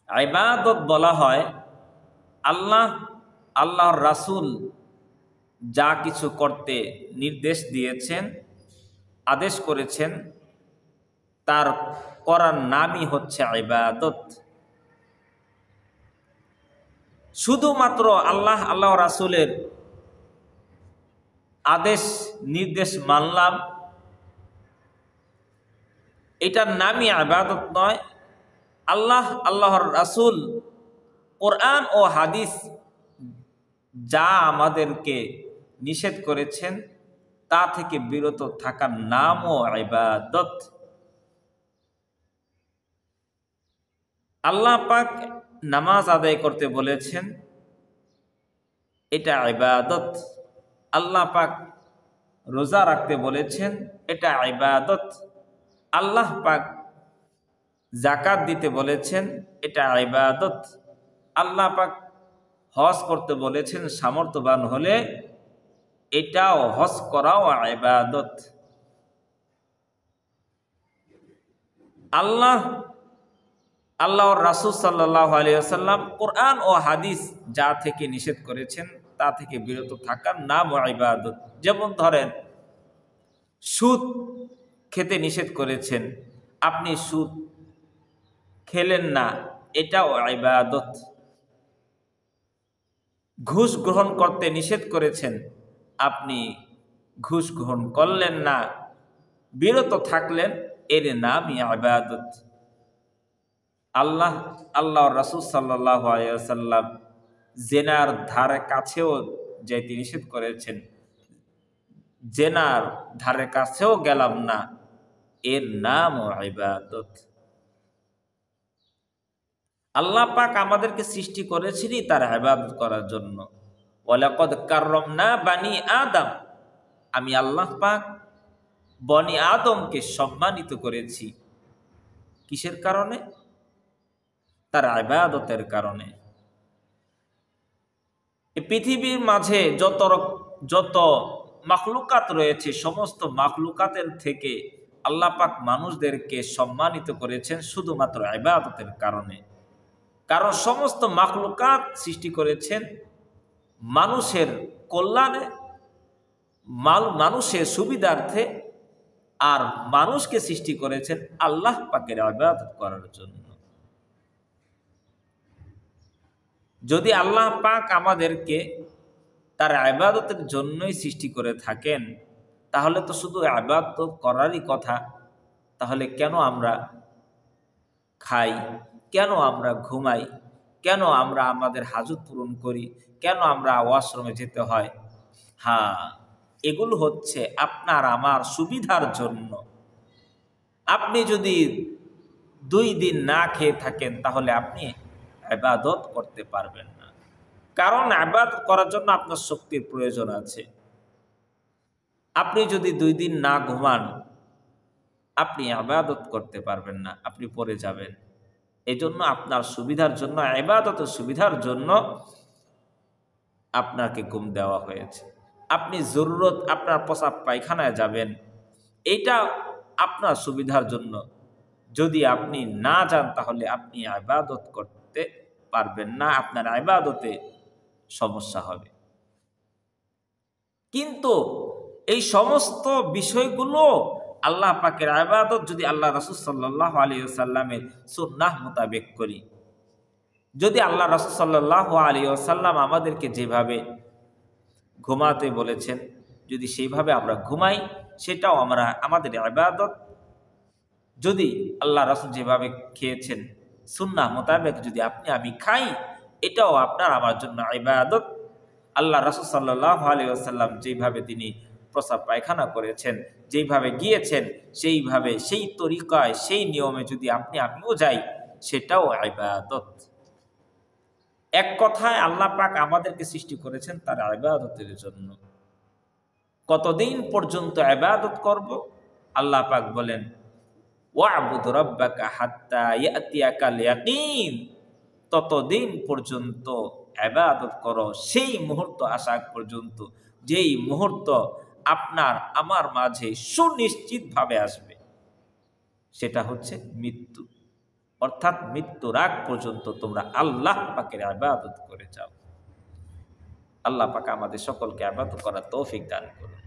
ইবাদত বলা হয় আল্লাহ আল্লাহর রাসূল যা কিছু করতে নির্দেশ দিয়েছেন, আদেশ করেছেন, তার করার নামই হচ্ছে ইবাদত। শুধুমাত্র আল্লাহ রাসূলের আদেশ নির্দেশ মানলাম, এটার নামই ইবাদত নয়। আল্লাহর রাসূল কোরআন ও হাদিস যা আমাদেরকে নিষেধ করেছেন তা থেকে বিরত থাকার নামও ইবাদত। আল্লাহ পাক নামাজ আদায় করতে বলেছেন, এটা ইবাদত। আল্লাহ পাক রোজা রাখতে বলেছেন, এটা ইবাদত। আল্লাহ পাক যাকাত দিতে বলেছেন, এটা ইবাদত। আল্লাহ পাক হজ করতে বলেছেন, সামর্থ্যবান হলে এটাও হজ করাও ইবাদত। আল্লাহর রাসূল সাল্লাল্লাহু আলাইহি ওয়াসাল্লাম কোরআন ও হাদিস যা থেকে নিষেধ করেছেন তা থেকে বিরত থাকার নাম ইবাদত। যেমন ধরেন, সুদ খেতে নিষেধ করেছেন, আপনি সুদ খেলেন না, এটাও ইবাদত। ঘুষ গ্রহণ করতে নিষেধ করেছেন, আপনি ঘুষ গ্রহণ করলেন না, বিরত থাকলেন, এর নামই ইবাদত। আল্লাহর রাসূল সাল্লাল্লাহু আলাইহি ওয়াসাল্লাম জেনার ধারে কাছেও যেতে নিষেধ করেছেন, জেনার ধারে কাছেও গেলাম না, এর নামও ইবাদত। আল্লাহ পাক আমাদেরকে সৃষ্টি করেছিলেন তার ইবাদত করার জন্য। ওয়ালাকাদ কাররামনা বানি আদম, আমি আল্লাহ পাক বনি আদমকে সম্মানিত করেছি। কিসের কারণে? তার ইবাদতের কারণে। এই পৃথিবীর মাঝে যত মাখলুকাত রয়েছে, সমস্ত মাখলুকাতের থেকে আল্লাহ পাক মানুষদেরকে সম্মানিত করেছেন শুধুমাত্র ইবাদতের কারণে। কারণ সমস্ত মাখলুকাত সৃষ্টি করেছেন মানুষের কল্যাণে, মানুষের সুবিধার্থে, আর মানুষকে সৃষ্টি করেছেন আল্লাহ পাকের ইবাদত করার জন্য। যদি আল্লাহ পাক আমাদেরকে তার ইবাদতের জন্যই সৃষ্টি করে থাকেন, তাহলে তো শুধু ইবাদত করারই কথা। তাহলে কেন আমরা খাই, কেন আমরা ঘুমাই, কেন আমরা আমাদের হাজত পূরণ করি, কেন আমরা ওয়াশরুমে যেতে হয়? হ্যাঁ, এগুলো হচ্ছে আপনার আমার সুবিধার জন্য। আপনি যদি 2 দিন না খেয়ে থাকেন, তাহলে আপনি ইবাদত করতে পারবেন না। কারণ ইবাদত করার জন্য আপনার শক্তির প্রয়োজন আছে। আপনি যদি 2 দিন না ঘুমান, আপনি ইবাদত করতে পারবেন না, আপনি পড়ে যাবেন। এজন্য আপনার সুবিধার জন্য, ইবাদতের সুবিধার জন্য আপনাকে ঘুম দেওয়া হয়েছে। আপনি জরুরত আপনার প্রস্রাব পায়খানায় যাবেন, এইটা আপনার সুবিধার জন্য। যদি আপনি না যান, তাহলে আপনি ইবাদত করতে পারবেন না, আপনার ইবাদতে সমস্যা হবে। কিন্তু এই সমস্ত বিষয়গুলো আল্লাহ পাকের ইবাদত যদি আল্লাহ রাসূল সাল্লাল্লাহু আলাইহি ওয়াসাল্লামের সুন্নাহ মোতাবেক করি, যদি আল্লাহ রাসূল সাল্লাল্লাহু আলাইহি ওয়াসাল্লাম আমাদেরকে যেভাবে ঘুমাতে বলেছেন, যদি সেইভাবে আমরা ঘুমাই, সেটাও আমাদের ইবাদত। যদি আল্লাহ রাসূল যেভাবে খেয়েছেন সুন্নাহ মোতাবেক যদি আমি খাই, এটাও আপনার আমার জন্য ইবাদত। আল্লাহ রাসূল সাল্লাল্লাহু আলাইহি ওয়াসাল্লাম যেভাবে তিনি প্রস্রাব পায়খানা করেছেন, যেইভাবে গিয়েছেন, সেইভাবে সেই তরিকায় সেই নিয়মে যদি আমিও যাই, সেটাও ইবাদত। এক কথায় আল্লাহ পাক আমাদেরকে সৃষ্টি করেছেন তার ইবাদতের জন্য। কতদিন পর্যন্ত ইবাদত করব? আল্লাহ পাক বলেন, ওয়া'বুদ রাব্বাকা হাত্তা ইয়াতিয়াকাল ইয়াকিন, ততদিন পর্যন্ত ইবাদত করো, সেই মুহূর্ত আসা পর্যন্ত, যেই মুহূর্ত আপনার আমার মাঝে সুনিশ্চিতভাবে আসবে, সেটা হচ্ছে মৃত্যু। অর্থাৎ মৃত্যুর আগ পর্যন্ত তোমরা আল্লাহ পাকের ইবাদত করে যাও। আল্লাহ পাক আমাদের সকলকে ইবাদত করার তৌফিক দান করুন।